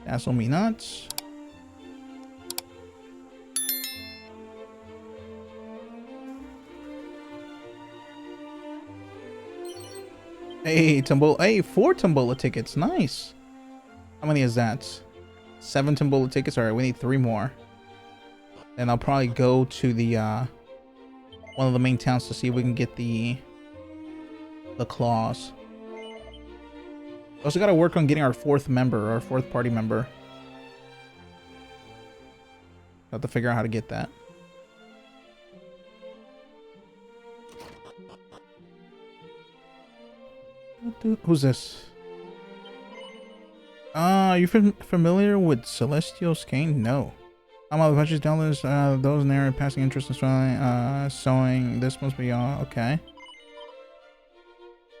Dazzle me nuts. Hey, Tombola. Hey, 4 Tombola tickets. Nice. How many is that? 7 Tombola tickets. All right, we need 3 more. And I'll probably go to the one of the main towns to see if we can get the claws. Also got to work on getting our 4th member, our 4th party member. Have to figure out how to get that. Who's this? Are you familiar with Celestial's Cane? No. I'm all the bunches downloads, those in there passing interest in sewing. This must be all. Okay.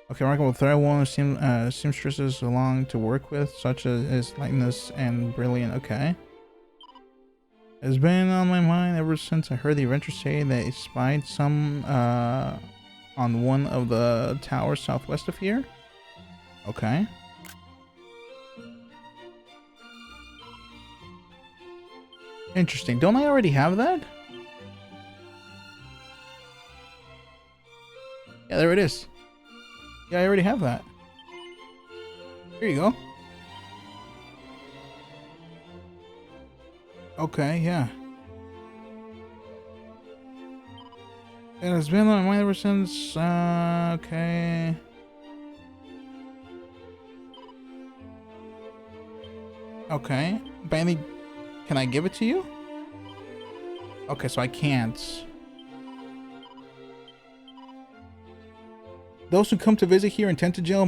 Okay, working with thread one seamstresses along to work with, such as lightness and brilliant. Okay. It's been on my mind ever since I heard the adventure say that it spied some on one of the towers southwest of here. Okay. Interesting. Don't I already have that? Yeah, there it is. Yeah, I already have that. Here you go. Okay, yeah. And it's been on my mind ever since. Okay. Okay. Bailey, can I give it to you? Okay, so I can't. Those who come to visit here in Tentagel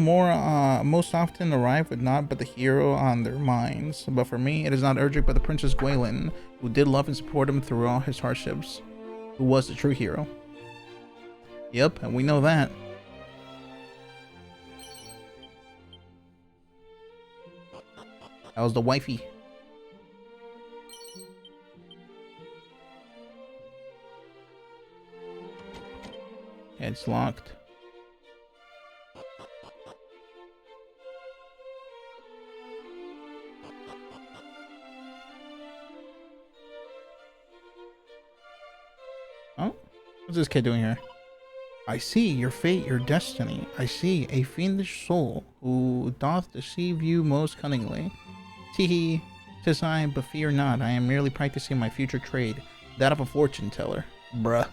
most often arrive with naught but the hero on their minds. But for me, it is not urgent but the Princess Gwaelin, who did love and support him through all his hardships, who was the true hero. Yep, and we know that. That was the wifey. Yeah, it's locked. Oh, what's this kid doing here? I see your fate, your destiny. I see a fiendish soul who doth deceive you most cunningly. Teehee, 'tis I, but fear not. I am merely practicing my future trade, that of a fortune teller. Bruh.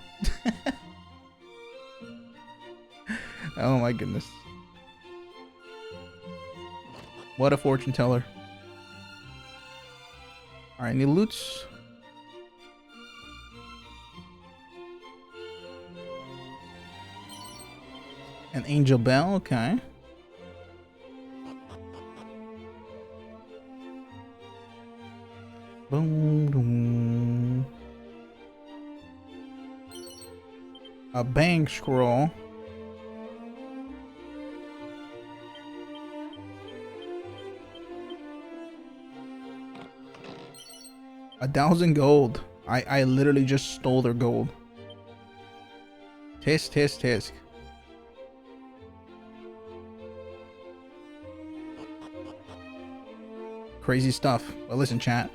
Oh my goodness. What a fortune teller. Alright, any loots? An angel bell, okay. Boom, boom. A bank scroll. $1,000 gold. I literally just stole their gold. Tisk, tisk, tisk. Crazy stuff. But listen, chat.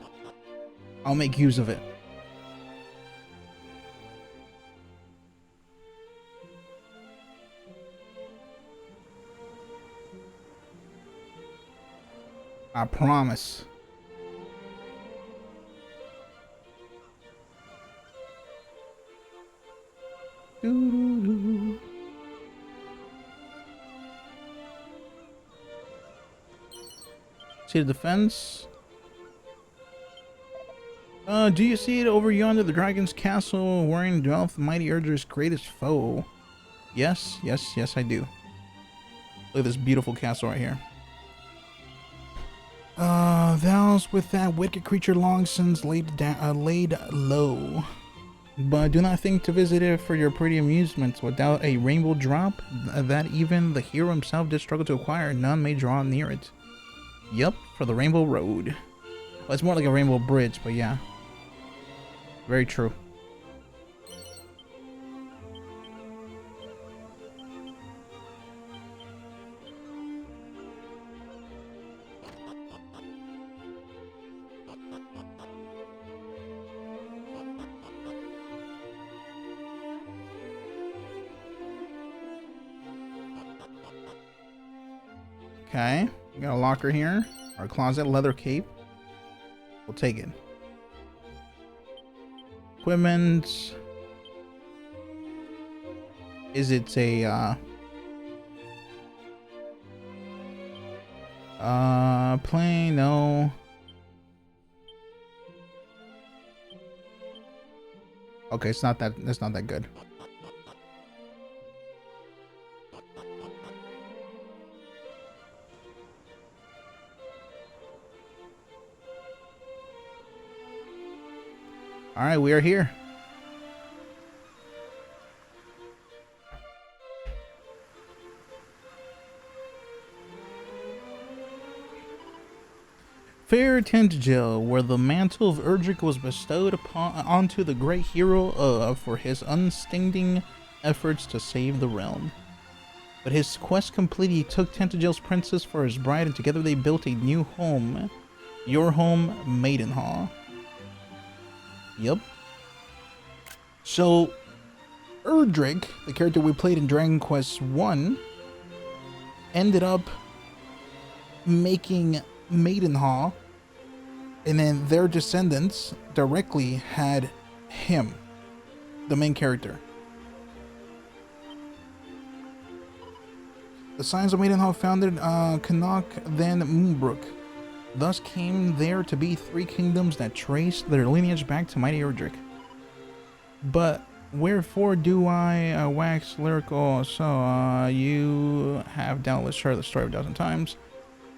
I'll make use of it. I promise. Doo-doo-doo. See the defense? Do you see it over yonder, the dragon's castle, wherein dwelleth the mighty Urger's greatest foe? Yes, yes, yes, I do. Look at this beautiful castle right here. Thou's with that wicked creature long since laid low. But do not think to visit it for your pretty amusements. Without a rainbow drop that even the hero himself did struggle to acquire, none may draw near it. Yup, for the Rainbow Road. Well, it's more like a rainbow bridge, but yeah. Very true. Okay. We got a locker here. Our closet, leather cape. We'll take it. Equipment. Is it a plane? No. Okay, it's not that. That's not that good. All right, we are here. Fair Tintagel, where the mantle of Erdrick was bestowed onto the great hero for his unstinting efforts to save the realm. But his quest complete, he took Tintagel's princess for his bride, and together they built a new home. Your home, Maidenhall. Yep. So, Erdrick, the character we played in Dragon Quest 1, ended up making Maidenhall, and then their descendants directly had him, the main character. The Scions of Maidenhall founded Canuck, then Moonbrook. Thus came there to be 3 kingdoms that traced their lineage back to mighty Erdrick. But wherefore do I wax lyrical? So you have doubtless heard the story a dozen times.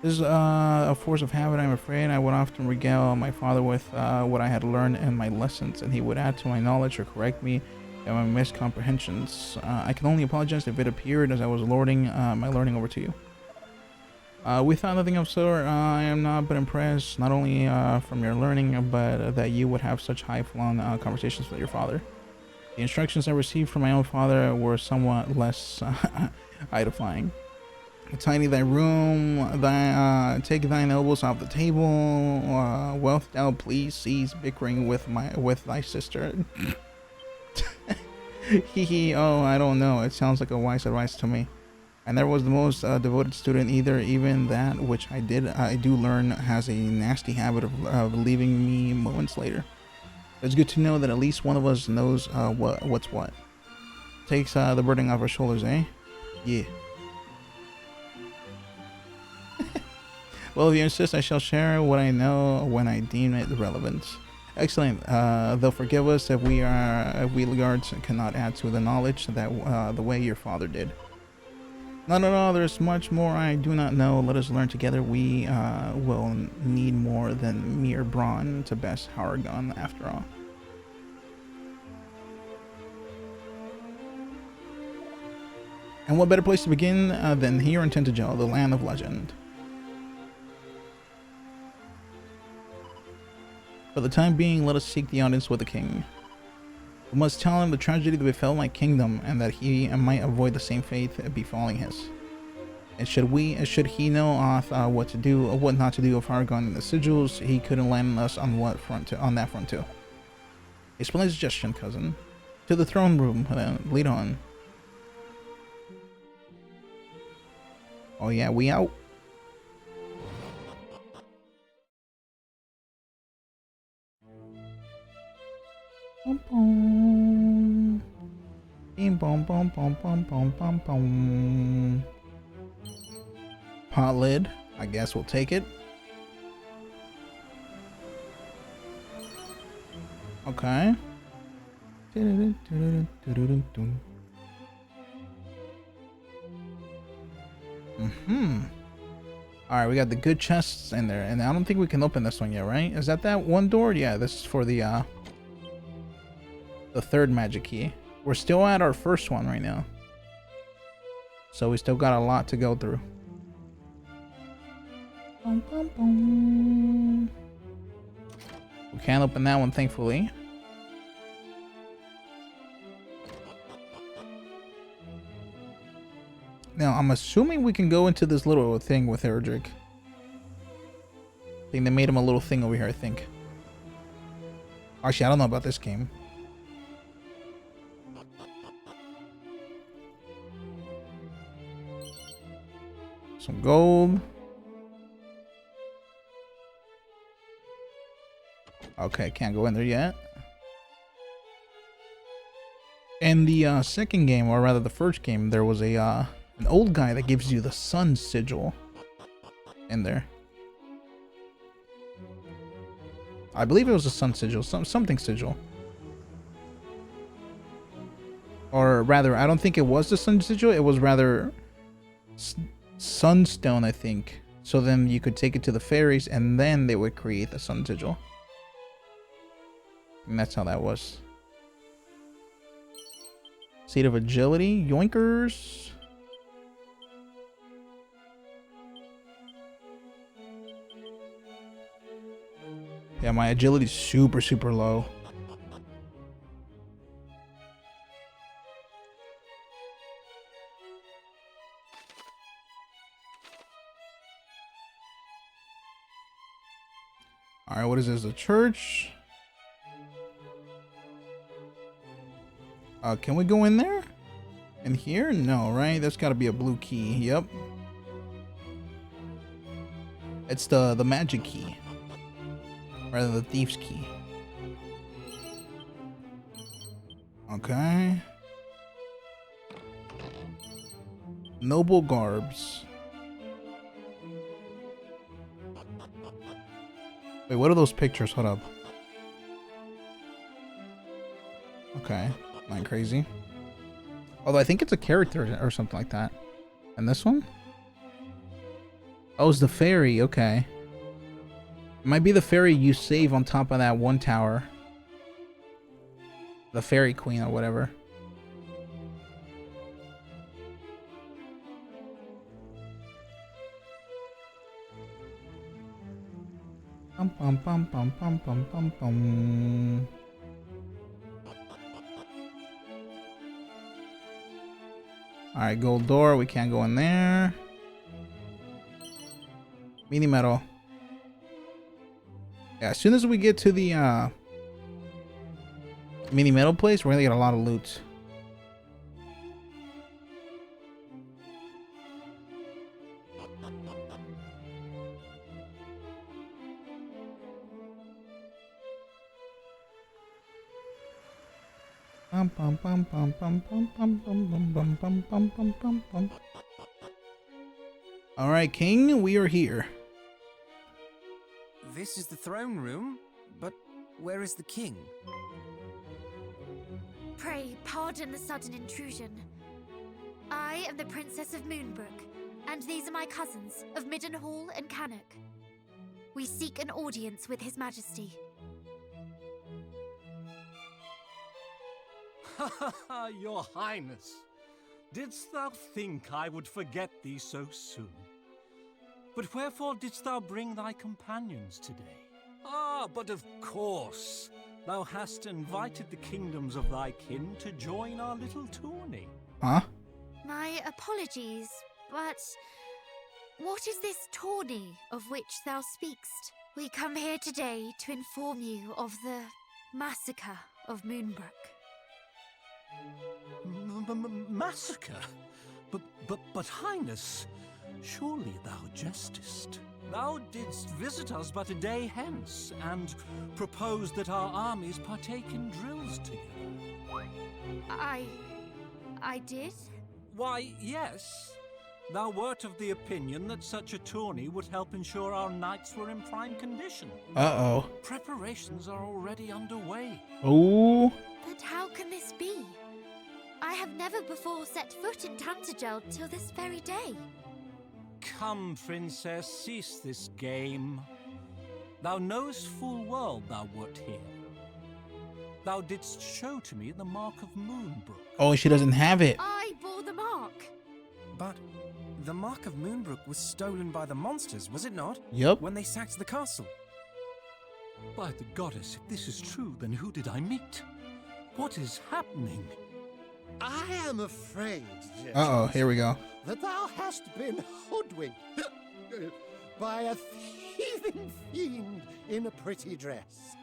This is a force of habit, I'm afraid. I would often regale my father with what I had learned in my lessons, and he would add to my knowledge or correct me in my miscomprehensions. I can only apologize if it appeared as I was lording my learning over to you. We thought nothing of sort. I am not but impressed, not only from your learning, but that you would have such high-flown conversations with your father. The instructions I received from my own father were somewhat less edifying. Tidy thy room, take thine elbows off the table. Wilt thou please cease bickering with thy sister? Hee. Oh, I don't know. It sounds like a wise advice to me. I never was the most devoted student either. Even that which I do learn has a nasty habit of leaving me moments later. It's good to know that at least one of us knows what's what. Takes the burden off our shoulders, eh? Yeah. Well, if you insist, I shall share what I know when I deem it relevant. Excellent. They'll forgive us if we Lords cannot add to the knowledge that the way your father did. Not at all. There's much more I do not know. Let us learn together. We will need more than mere brawn to best Haragon, after all. And what better place to begin than here in Tintagel, the land of legend. For the time being, let us seek the audience with the king. We must tell him the tragedy that befell my kingdom, and that he might avoid the same fate befalling his. And should he know what to do or what not to do of Haragon and the sigils, he couldn't land us on that front too. A splendid suggestion, cousin. To the throne room, then. Lead on. Oh yeah, we out. Bum, bum. Bing, bum, bum, bum, bum, bum, bum, bum. Pot lid. I guess we'll take it. Okay. Alright, we got the good chests in there, and I don't think we can open this one yet, right? Is that one door? Yeah, this is for the third magic key. We're still at our first one right now, so we still got a lot to go through. Bum, bum, bum. We can't open that one, thankfully. Now, I'm assuming we can go into this little thing with Erdrick. I think they made him a little thing over here, I think. Actually, I don't know about this game. Some gold. Okay, can't go in there yet. In the second game, or rather the first game, there was a an old guy that gives you the sun sigil in there. I believe it was a sun sigil, something sigil. Or rather, I don't think it was the sun sigil, it was rather sunstone, I think. So then you could take it to the fairies and then they would create the sun sigil. And that's how that was. Seed of agility, yoinkers. Yeah, my agility's super, super low. Alright, what is this? A church? Can we go in there? In here? No, right? That's gotta be a blue key. Yep. It's the magic key. Rather the thief's key. Okay. Noble garbs. Wait, what are those pictures? Hold up. Okay. Not crazy. Although I think it's a character or something like that. And this one? Oh, it's the fairy. Okay. It might be the fairy you save on top of that one tower. The fairy queen or whatever. Bum, bum, bum, bum, bum, bum, bum, bum. Alright, gold door. We can't go in there. Mini metal. Yeah, as soon as we get to the mini metal place, we're gonna get a lot of loot. All right, King, we are here. This is the throne room, but where is the king? Pray pardon the sudden intrusion. I am the Princess of Moonbrook, and these are my cousins of Middenhall and Cannock. We seek an audience with His Majesty. Your Highness, didst thou think I would forget thee so soon? But wherefore didst thou bring thy companions today? Ah, but of course, thou hast invited the kingdoms of thy kin to join our little tourney. Huh? My apologies, but what is this tourney of which thou speakst? We come here today to inform you of the massacre of Moonbrook. Massacre? But Highness, surely thou jestest. Thou didst visit us but a day hence, and proposed that our armies partake in drills together. I did? Why, yes. Thou wert of the opinion that such a tourney would help ensure our knights were in prime condition. Uh-oh. Preparations are already underway. Oh. But how can this be? I have never before set foot in Tantagel till this very day. Come, Princess, cease this game. Thou knowest full well thou wert here. Thou didst show to me the mark of Moonbrook. Oh, she doesn't have it. I bore the mark. But the mark of Moonbrook was stolen by the monsters, was it not? Yep. When they sacked the castle. By the goddess, if this is true, then who did I meet? What is happening? I am afraid, Uh-oh, here we go. that thou hast been hoodwinked by a thieving fiend in a pretty dress.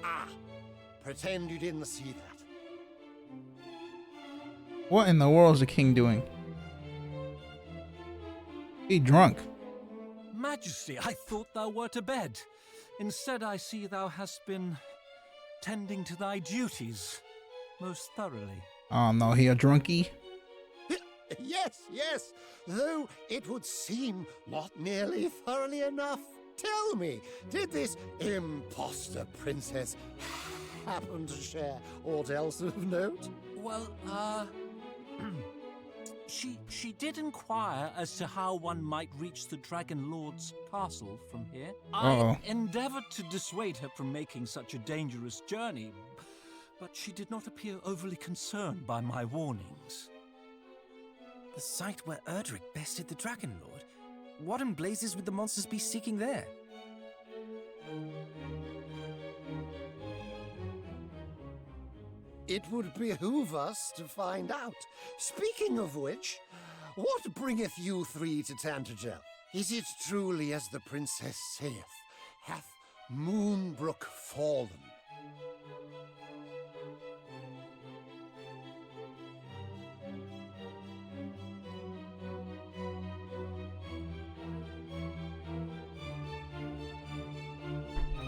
Ah, pretend you didn't see that. What in the world is the king doing? He drunk. Majesty, I thought thou wert to bed. Instead, I see thou hast been tending to thy duties most thoroughly. Oh no, he a drunkie? Yes, yes, though it would seem not nearly thoroughly enough. Tell me, did this imposter princess happen to share aught else of note? Well, She did inquire as to how one might reach the Dragon Lord's castle from here. I endeavored to dissuade her from making such a dangerous journey, but she did not appear overly concerned by my warnings. The site where Erdrick bested the Dragon Lord? What in blazes would the monsters be seeking there? It would behoove us to find out. Speaking of which, what bringeth you three to Tantegel? Is it truly as the princess saith? Hath Moonbrook fallen?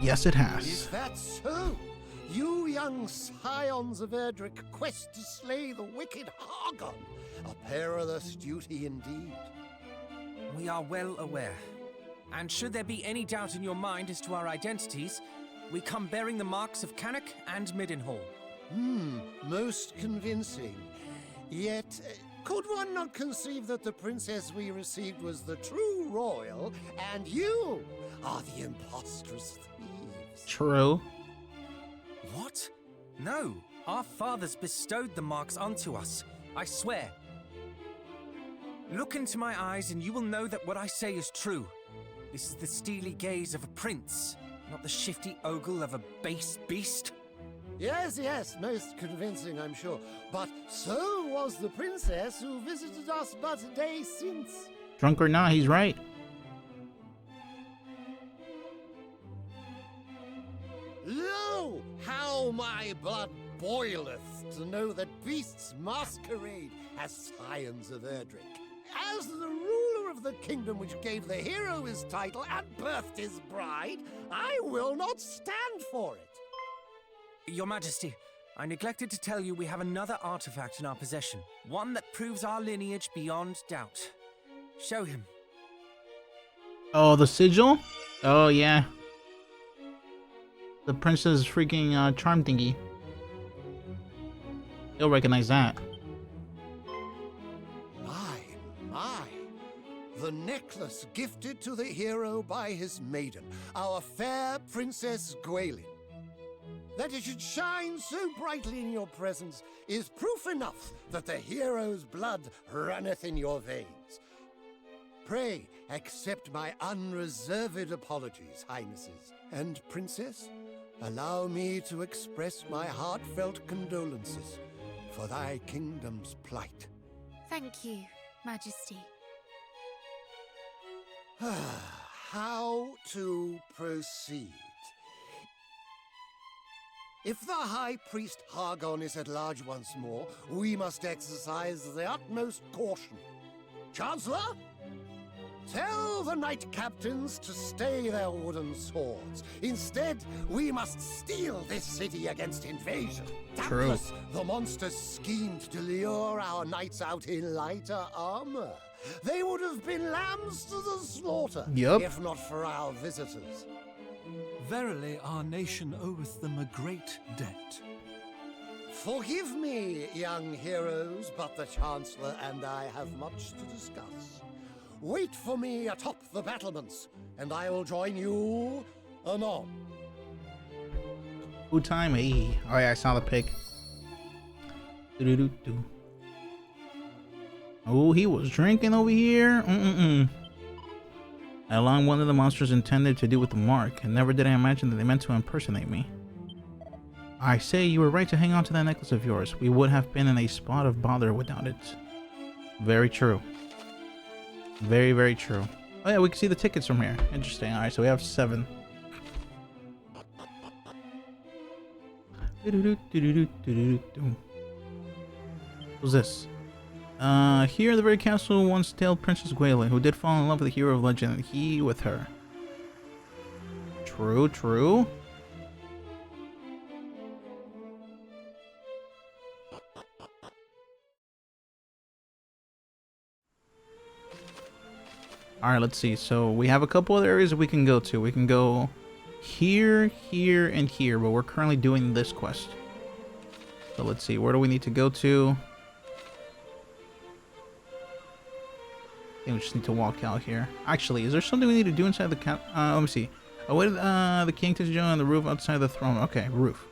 Yes, it has. Is that so? You young scions of Erdrick quest to slay the wicked Hargon. A perilous duty indeed. We are well aware. And should there be any doubt in your mind as to our identities, we come bearing the marks of Cannock and Middenhall. Most convincing. Yet, could one not conceive that the princess we received was the true royal, and you are the impostrous thieves? True. What? No, our fathers bestowed the marks onto us, I swear. Look into my eyes and you will know that what I say is true. This is the steely gaze of a prince, not the shifty ogle of a base beast. Yes, yes, most convincing, I'm sure. But so was the princess who visited us but a day since. Drunk or not, he's right. Lo, how my blood boileth to know that beasts masquerade as scions of Erdrick. As the ruler of the kingdom which gave the hero his title and birthed his bride, I will not stand for it. Your Majesty, I neglected to tell you we have another artifact in our possession. One that proves our lineage beyond doubt. Show him. Oh, the sigil? Oh, yeah. The princess freaking charm thingy. You'll recognize that. My. The necklace gifted to the hero by his maiden, our fair Princess Gwaelin. That it should shine so brightly in your presence is proof enough that the hero's blood runneth in your veins. Pray accept my unreserved apologies, Highnesses. And Princess, allow me to express my heartfelt condolences for thy kingdom's plight. Thank you, Majesty. How to proceed? If the High Priest Hargon is at large once more, we must exercise the utmost caution. Chancellor? Tell the knight captains to stay their wooden swords. Instead, we must steal this city against invasion. True. Doubtless, the monsters schemed to lure our knights out in lighter armor. They would have been lambs to the slaughter, if not for our visitors. Verily, our nation oweth them a great debt. Forgive me, young heroes, but the Chancellor and I have much to discuss. Wait for me atop the battlements, and I will join you anon. Who time? Hey. Oh yeah, I saw the pic. Doo-doo-doo-doo. Oh, he was drinking over here. How long one of the monsters intended to do with the mark, and never did I imagine that they meant to impersonate me. I say you were right to hang on to that necklace of yours. We would have been in a spot of bother without it. Very true. Very, very true. Oh yeah, we can see the tickets from here. Interesting. Alright, so we have 7. Who's this? Here in the very castle once dwelled Princess Gwaelin, who did fall in love with the hero of legend, and he with her. True, true. Alright, let's see. So we have a couple other areas that we can go to. We can go here, here, and here, but we're currently doing this quest. So let's see. Where do we need to go to? I think we just need to walk out here. Actually, is there something we need to do inside the cap? Let me see. Await the king to join on the roof outside the throne. Okay, roof.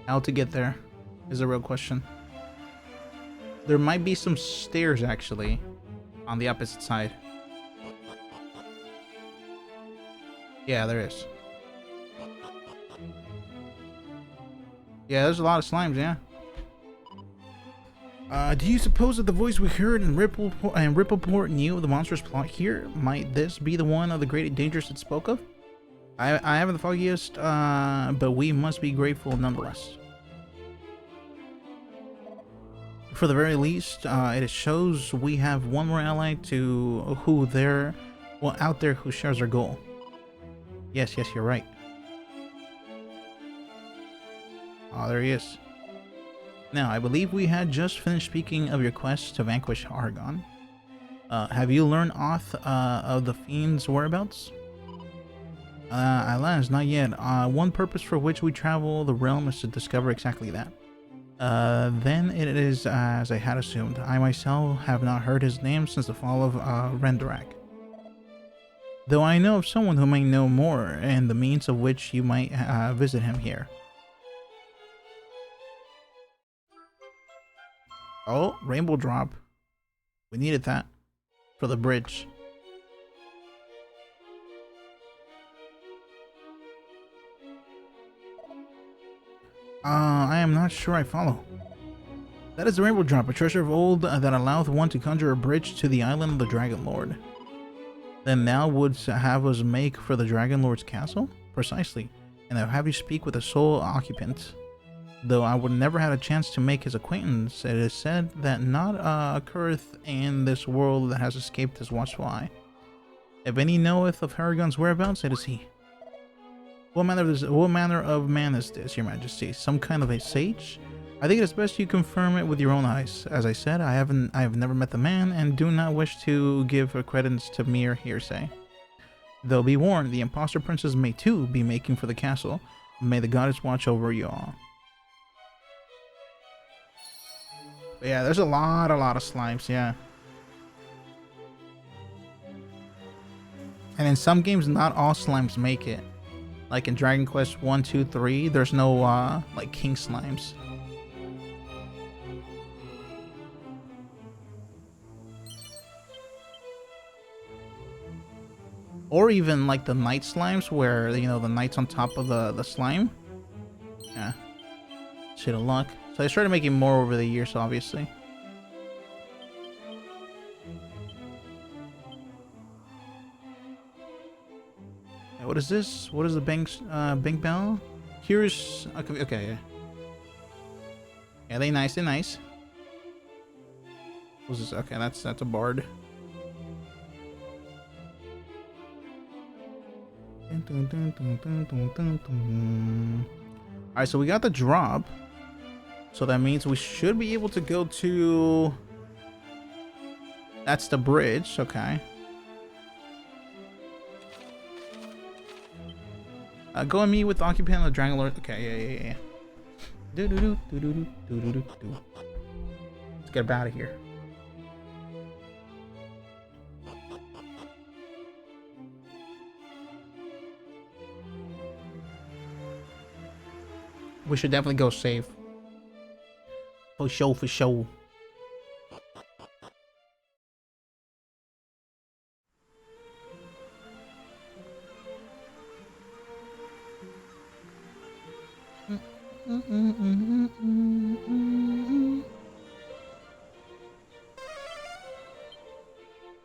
How to get there is a real question. There might be some stairs actually on the opposite side. Yeah, there is. Yeah, there's a lot of slimes, yeah. Do you suppose that the voice we heard in Rippleport knew of the monstrous plot here? Might this be the one of the great dangers it spoke of? I haven't the foggiest, but we must be grateful nonetheless. For the very least, it shows we have one more ally to out there who shares our goal. Yes, you're right. Oh, there he is. Now, I believe we had just finished speaking of your quest to vanquish Argon. Have you learned aught of the fiend's whereabouts? Alas, not yet. One purpose for which we travel the realm is to discover exactly that. Then it is as I had assumed. I myself have not heard his name since the fall of Rendarak. Though I know of someone who may know more, and the means of which you might visit him here. Oh, rainbow drop. We needed that for the bridge. I am not sure I follow. That is the rainbow drop, a treasure of old that alloweth one to conjure a bridge to the island of the Dragon Lord. Then thou wouldst have us make for the Dragon Lord's castle? Precisely, and I'll have you speak with the sole occupant. Though I would never had a chance to make his acquaintance, it is said that not occurreth in this world that has escaped his watchful eye. If any knoweth of Haragon's whereabouts, it is he. What manner of man is this, your majesty? Some kind of a sage? I think it is best you confirm it with your own eyes. As I said, I have never met the man, and do not wish to give credence to mere hearsay. Though be warned, the imposter princess may too be making for the castle. May the goddess watch over you all. But yeah, there's a lot of slimes, yeah. And in some games, not all slimes make it. Like in Dragon Quest 1, 2, 3, there's no like king slimes. Or even like the knight slimes where, you know, the knight's on top of the slime. Yeah. Shit of luck. So I started making more over the years, obviously. What is this? What is the bank bell? Here's okay. Yeah. Yeah, they nice. What's this? Okay, that's a bard. Alright, so we got the drop. So that means we should be able to go to... That's the bridge, okay. Go and meet with the occupant of the Dragon Lord. Okay, yeah. Let's get out of here. We should definitely go save. For sure.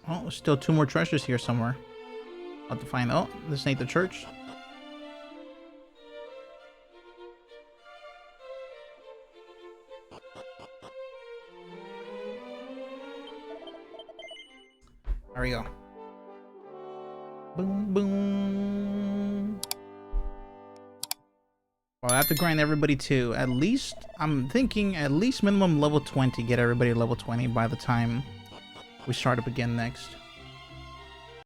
Oh, still 2 more treasures here somewhere. I'll have to find. Oh, this ain't the church. we go. Boom, boom. Well, I have to grind everybody to at least, I'm thinking at least minimum level 20. Get everybody level 20 by the time we start up again next.